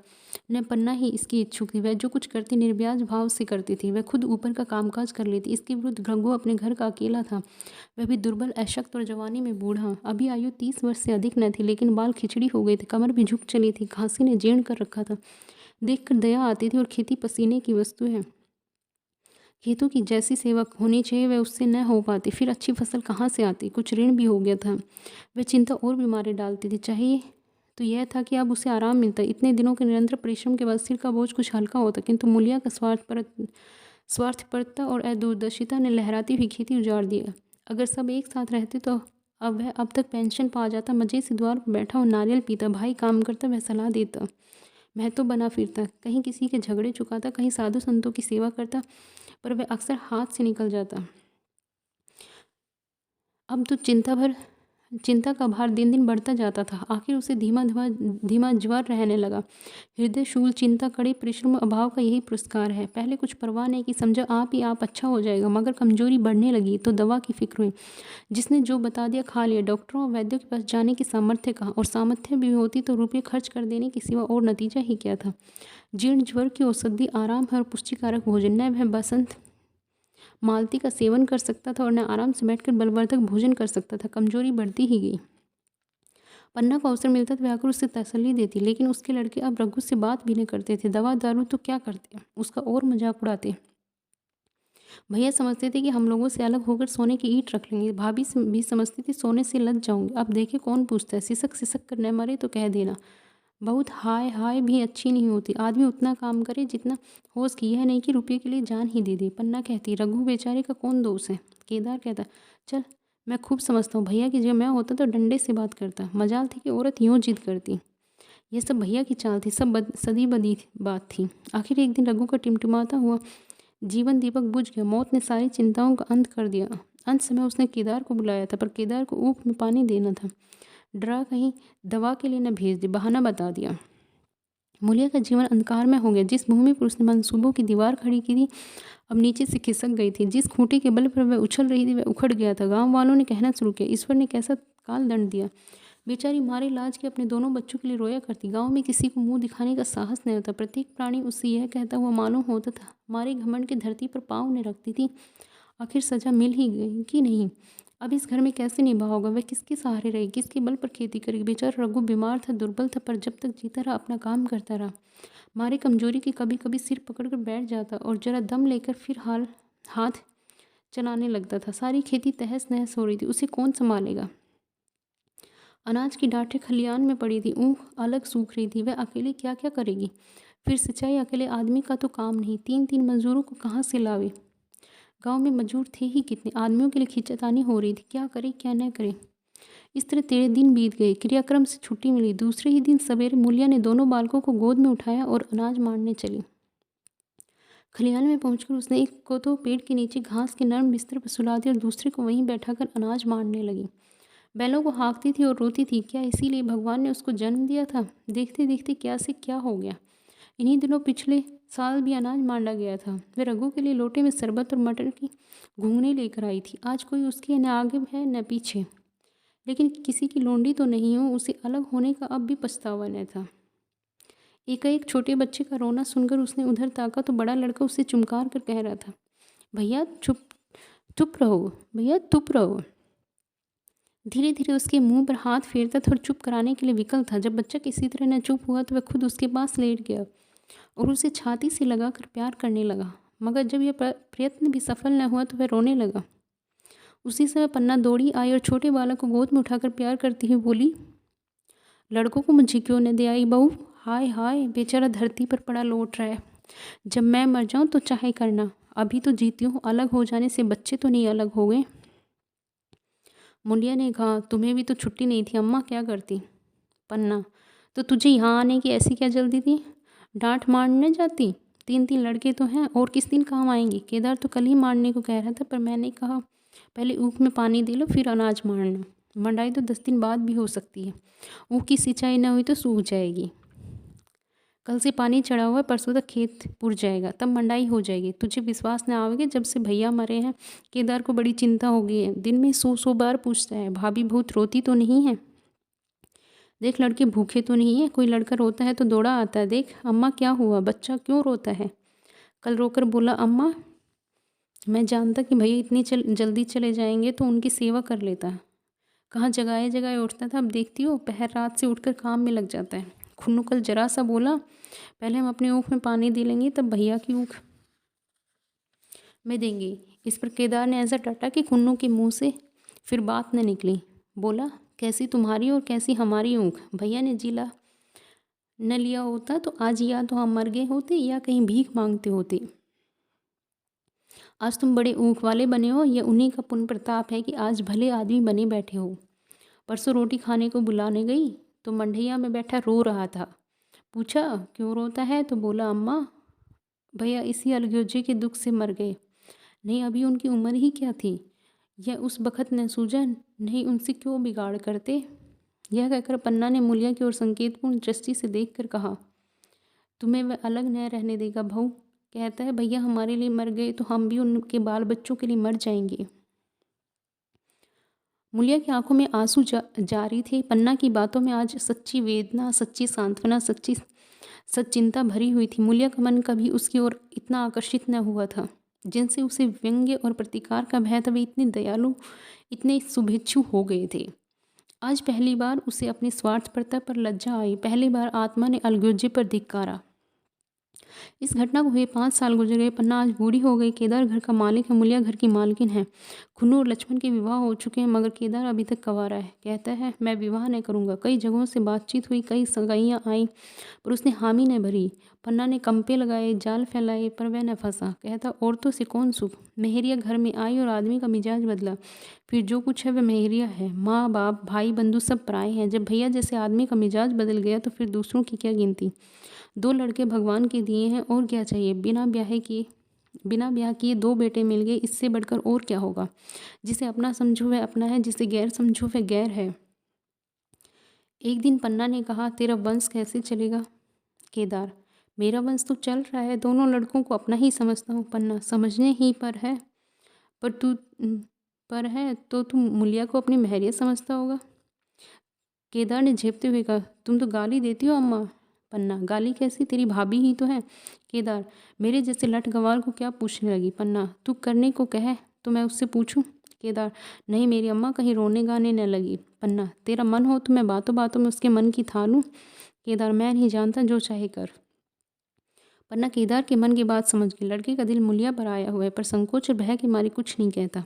S1: न पन्ना ही इसकी इच्छुक थी। वह जो कुछ करती निर्ब्याज भाव से करती थी। वह खुद ऊपर का कामकाज कर लेती। इसके विरुद्ध रघु अपने घर का अकेला था। वह भी दुर्बल, अशक्त और जवानी में बूढ़ा। अभी आयु 30 वर्ष से अधिक न थी, लेकिन बाल खिचड़ी हो गए थे, कमर भी झुक चली थी, खांसी ने जीर्ण कर रखा था। देखकर दया आती थी। और खेती पसीने की वस्तु है। खेतों की जैसी सेवा होनी चाहिए वह उससे न हो पाती। फिर अच्छी फसल कहाँ से आती? कुछ ऋण भी हो गया था। वह चिंता और बीमारी डालती थी। चाहिए तो यह था कि अब उसे आराम मिलता। इतने दिनों के निरंतर परिश्रम के बाद सिर का बोझ कुछ हल्का होता, किंतु मूलिया का स्वार्थपरता और अदूरदर्शिता ने लहराती हुई खेती उजाड़ दिया। अगर सब एक साथ रहते तो अब तक पेंशन पा जाता। मजे से द्वार पर बैठा और नारियल पीता, भाई काम करता, वह सलाह देता, महतो बना फिरता, कहीं किसी के झगड़े चुकाता, कहीं साधु संतों की सेवा करता, पर वह अक्सर हाथ से निकल जाता। अब तो चिंता का भार दिन दिन बढ़ता जाता था। आखिर उसे धीमा ज्वर रहने लगा। हृदय शूल चिंता, कड़े परिश्रम, अभाव का यही पुरस्कार है। पहले कुछ परवाह नहीं की, समझा आप ही आप अच्छा हो जाएगा, मगर कमजोरी बढ़ने लगी तो दवा की फिक्र हुई। जिसने जो बता दिया खा लिया। डॉक्टरों और वैद्यों के पास जाने की सामर्थ्य कहाँ, और सामर्थ्य भी होती तो रुपये खर्च कर देने के सिवा और नतीजा ही क्या था। जीर्ण ज्वर की औषधि आराम है और पुष्टिकारक भोजन। न वह बसंत मालती का सेवन कर सकता था और न आराम से बैठकर बलवर्धक भोजन कर सकता था। कमजोरी बढ़ती ही गई। पन्ना को अवसर मिलता तो वह आकर उससे तसल्ली देती, लेकिन उसके लड़के अब रघु से बात भी नहीं करते थे। दवा दारू तो क्या करते, उसका और मजाक उड़ाते। भैया समझते थे कि हम लोगों से अलग होकर सोने की ईंट रख लेंगे। भाभी भी समझती थी सोने से लग जाऊंगी। अब देखे कौन पूछता है। सिसक सिसक कर न मरे तो कह देना। बहुत हाय हाय भी अच्छी नहीं होती। आदमी उतना काम करे जितना होश की, यह नहीं कि रुपये के लिए जान ही दे दे। पन्ना कहती, रघु बेचारे का कौन दोष है? केदार कहता, चल मैं खूब समझता हूँ, भैया की जगह मैं होता तो डंडे से बात करता। मजाल थी कि औरत यूँ जिद करती। यह सब भैया की चाल थी, सब सदी बदी बात थी। आखिर एक दिन रघु का टिमटिमाता हुआ जीवन दीपक बुझ गया। मौत ने सारी चिंताओं का अंत कर दिया। अंत समय उसने केदार को बुलाया था, पर केदार को ऊख में पानी देना था। डरा कहीं दवा के लिए न भेज दे, बहाना बता दिया। मूलिया का जीवन अंधकार में हो गया। जिस भूमि पर उसने मंसूबों की दीवार खड़ी की थी, अब नीचे से खिसक गई थी। जिस खूंटी के बल पर वह उछल रही थी, वह उखड़ गया था। गांव वालों ने कहना शुरू किया, ईश्वर ने कैसा काल दंड दिया। बेचारी मारे लाज के अपने दोनों बच्चों के लिए रोया करती। गांव में किसी को मुंह दिखाने का साहस नहीं होता। प्रत्येक प्राणी उससे यह कहता हुआ मालूम होता था, मारे घमंड की धरती पर पाँव ने रखती थी। आखिर सजा मिल ही गई कि नहीं? अब इस घर में कैसे निभा होगा? वह किसके सहारे रही, किसके बल पर खेती करेगी? बेचारा रघु बीमार था, दुर्बल था, पर जब तक जीता रहा अपना काम करता रहा। मारे कमजोरी की कभी कभी सिर पकड़कर बैठ जाता और जरा दम लेकर फिर हाथ चलाने लगता था। सारी खेती तहस नहस हो रही थी। उसे कौन संभालेगा? अनाज की डांठें खलियान में पड़ी थी, ऊँख अलग सूख रही थी। वह अकेले क्या क्या करेगी? फिर सिंचाई अकेले आदमी का तो काम नहीं, 3-3 मजदूरों को कहाँ से लावे? गांव में मजदूर थे ही कितने? आदमियों के लिए खींचातानी हो रही थी, क्या करे क्या न करे। इस तरह 13 दिन बीत गए। क्रियाक्रम से छुट्टी मिली। दूसरे ही दिन सवेरे मूलिया ने दोनों बालकों को गोद में उठाया और अनाज मारने चली। खलिहान में पहुंचकर उसने एक को तो पेड़ के नीचे घास के नरम बिस्तर पर सुला दिया और दूसरे को वहीं बैठाकर अनाज मारने लगी। बैलों को हाँकती थी और रोती थी। क्या इसीलिए भगवान ने उसको जन्म दिया था? देखते देखते क्या से क्या हो गया। इन्हीं दिनों पिछले साल भी अनाज मांडा गया था। वे रघु के लिए लोटे में शरबत और मटर की घुंघनी लेकर आई थी। आज कोई उसके न आगे है न पीछे, लेकिन किसी की लोंडी तो नहीं हो। उसे अलग होने का अब भी पछतावा न था। एकाएक छोटे बच्चे का रोना सुनकर उसने उधर ताका तो बड़ा लड़का उसे चुमकार कर कह रहा था, भैया चुप चुप रहो, भैया चुप रहो। धीरे धीरे उसके मुंह पर हाथ फेरता था और चुप कराने के लिए विकल था। जब बच्चा किसी तरह न चुप हुआ तो वह खुद उसके पास लेट गया और उसे छाती से लगाकर प्यार करने लगा। मगर जब यह प्रयत्न भी सफल न हुआ तो वह रोने लगा। उसी समय पन्ना दौड़ी आई और छोटे बालक को गोद में उठाकर प्यार करती हुई बोली, लड़कों को मुझे क्यों न दे आई बहू? हाय हाय, बेचारा धरती पर पड़ा लौट रहा है। जब मैं मर जाऊं तो चाहे करना, अभी तो जीती हूँ। अलग हो जाने से बच्चे तो नहीं अलग हो गए। मुंडिया ने कहा, तुम्हें भी तो छुट्टी नहीं थी, अम्मा क्या करती? पन्ना, तो तुझे यहाँ आने की ऐसी क्या जल्दी थी? डांट मारने जाती? 3-3 लड़के तो हैं और किस दिन काम आएंगे? केदार तो कल ही मारने को कह रहा था, पर मैंने कहा पहले ऊख में पानी दे लो फिर अनाज मारना। मंडाई तो 10 दिन बाद भी हो सकती है। ऊख की सिंचाई न हुई तो सूख जाएगी। कल से पानी चढ़ा हुआ है, परसों तक खेत पुर जाएगा, तब मंडाई हो जाएगी। तुझे विश्वास न आवेगा, जब से भैया मरे हैं केदार को बड़ी चिंता हो गई है। दिन में 100 बार पूछता है, भाभी बहुत रोती तो नहीं है? देख लड़के भूखे तो नहीं है? कोई लड़का रोता है तो दौड़ा आता है, देख अम्मा क्या हुआ, बच्चा क्यों रोता है? कल रोकर बोला, अम्मा मैं जानता कि भैया इतनी जल्दी चले जाएंगे तो उनकी सेवा कर लेता। कहाँ जगाए जगाए उठता था, अब देखती हो पहर रात से उठकर काम में लग जाता है। खुन्नू कल जरा सा बोला, पहले हम अपने ऊख में पानी दे लेंगे तब भैया की ऊख में देंगे। इस पर केदार ने ऐसा डांटा कि खुन्नू के मुंह से फिर बात न निकली। बोला, कैसी तुम्हारी और कैसी हमारी ऊख? भैया ने जिला न लिया होता तो आज या तो हम मर गए होते या कहीं भीख मांगते होते। आज तुम बड़े ऊख वाले बने हो, यह उन्हीं का पुण्य प्रताप है कि आज भले आदमी बने बैठे हो। परसों रोटी खाने को बुलाने गई तो मंडैया में बैठा रो रहा था। पूछा, क्यों रोता है? तो बोला, अम्मा भैया इसी अलगोजे के दुख से मर गए। नहीं, अभी उनकी उम्र ही क्या थी? यह उस बखत न सूझा, नहीं उनसे क्यों बिगाड़ करते। यह कहकर पन्ना ने मुलिया की ओर संकेतपूर्ण दृष्टि से देखकर कहा, तुम्हें वह अलग न रहने देगा बहू। कहता है भैया हमारे लिए मर गए तो हम भी उनके बाल बच्चों के लिए मर जाएंगे। मुलिया की आंखों में आंसू जारी थे। पन्ना की बातों में आज सच्ची वेदना, सच्ची सांत्वना, सच्ची सच्चिंता भरी हुई थी। मुलिया का मन कभी उसकी ओर इतना आकर्षित न हुआ था। जिनसे उसे व्यंग्य और प्रतिकार का भय था, वे इतने दयालु, इतने शुभेच्छु हो गए थे। आज पहली बार उसे अपनी स्वार्थपरता पर लज्जा आई। पहली बार आत्मा ने अलगोजे पर धिक्कारा। इस घटना को हुए 5 साल गुजर गए। पन्ना आज बूढ़ी हो गई। केदार घर का मालिक है, मुलिया घर की मालकिन है। खुन्नू और लक्ष्मण के विवाह हो चुके हैं, मगर केदार अभी तक कंवारा है। कहता है मैं विवाह न करूंगा। कई जगहों से बातचीत हुई, कई सगाइयाँ आई, पर उसने हामी न भरी। पन्ना ने कंपे लगाए, जाल फैलाए, पर वह न फंसा। कहता औरतों से कौन सुख। मेहरिया घर में आई और आदमी का मिजाज बदला। फिर जो कुछ है वह मेहरिया है। माँ बाप भाई बंधु सब पराए हैं। जब भैया जैसे आदमी का मिजाज बदल गया तो फिर दूसरों की क्या गिनती। 2 लड़के भगवान के दिए हैं, और क्या चाहिए। बिना ब्याह किए 2 बेटे मिल गए, इससे बढ़कर और क्या होगा। जिसे अपना समझो वह अपना है, जिसे गैर समझो वह गैर है। एक दिन पन्ना ने कहा, तेरा वंश कैसे चलेगा? केदार, मेरा वंश तो चल रहा है, दोनों लड़कों को अपना ही समझता हूँ। पन्ना, समझने ही पर है, पर है तो तुम मुलिया को अपनी महरिया समझता होगा। केदार ने झेपते हुए कहा, तुम तो गाली देती हो अम्मा। पन्ना, गाली कैसी, तेरी भाभी ही तो है। केदार, मेरे जैसे लठ गंवार को क्या पूछने लगी। पन्ना, तू करने को कहे तो मैं उससे पूछूं। केदार, नहीं मेरी अम्मा कहीं रोने गाने न लगी। पन्ना, तेरा मन हो तो मैं बातों बातों में उसके मन की था लूँ। केदार, मैं नहीं जानता, जो चाहे कर। पन्ना केदार के मन की बात समझ गई। लड़के का दिल मुलिया पर आया हुआ है, पर संकोच और भय के मारे कुछ नहीं कहता।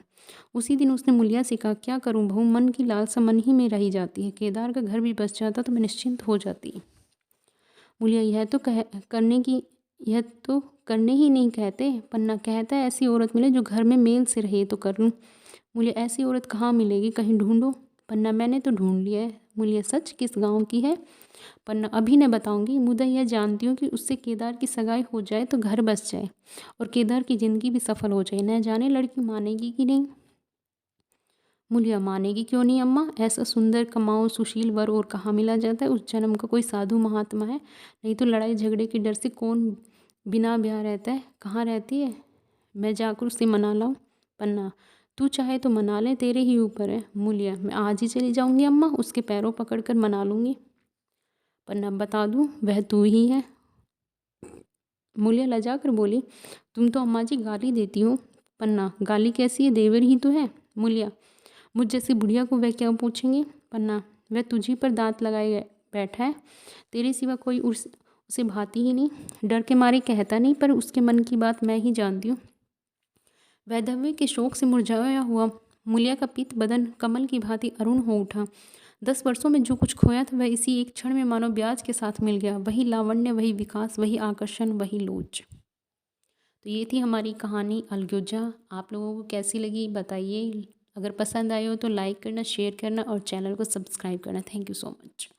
S1: उसी दिन उसने मुलिया से कहा, क्या करूं बहू, मन की लालसा मन ही में रही जाती है। केदार का घर भी बस जाता तो मैं निश्चिंत हो जाती। मुलिया, यह तो करने ही नहीं कहते। पन्ना, कहता है ऐसी औरत मिले जो घर में मेल से रहे तो कर लूँ। मुलिया, ऐसी औरत कहाँ मिलेगी, कहीं ढूंढो। पन्ना, मैंने तो ढूंढ लिया है। मुलिया, सच, किस गांव की है? पन्ना, अभी न बताऊंगी, मुदा यह जानती हूँ कि उससे केदार की सगाई हो जाए तो घर बस जाए और केदार की जिंदगी भी सफल हो जाए। न जाने लड़की मानेगी कि नहीं। मूलिया, मानेगी क्यों नहीं अम्मा? ऐसा सुंदर कमाऊ सुशील वर और कहाँ मिला जाता है? उस जन्म का कोई साधु महात्मा है? नहीं तो लड़ाई झगड़े के डर से कौन बिना ब्याह रहता है? कहाँ रहती है? मैं जाकर उसे मना लाऊं? पन्ना, तू चाहे तो मना ले, तेरे ही ऊपर है। मूलिया, मैं आज ही चली जाऊंगी अम्मा, उसके पैरों पकड़कर मना लूंगी। पन्ना, बता दूं, वह तू ही है। मूलिया लजा कर बोली, तुम तो अम्मा जी गाली देती हो। पन्ना, गाली कैसी है, देवर ही तो है। मूलिया, मुझ जैसी बुढ़िया को वह क्या पूछेंगे? पन्ना, वह तुझी पर दांत लगाए बैठा है, तेरे सिवा कोई उसे भाती ही नहीं। डर के मारे कहता नहीं, पर उसके मन की बात मैं ही जानती हूँ। वैधव्य के शोक से मुरझाया हुआ मूलिया का पीत बदन कमल की भांति अरुण हो उठा। 10 वर्षों में जो कुछ खोया था वह इसी एक क्षण में मानो ब्याज के साथ मिल गया। वही लावण्य, वही विकास, वही आकर्षण, वही लोच। तो ये थी हमारी कहानी अलगुजा। आप लोगों को कैसी लगी बताइए। अगर पसंद आई हो तो लाइक करना, शेयर करना और चैनल को सब्सक्राइब करना। Thank you so much.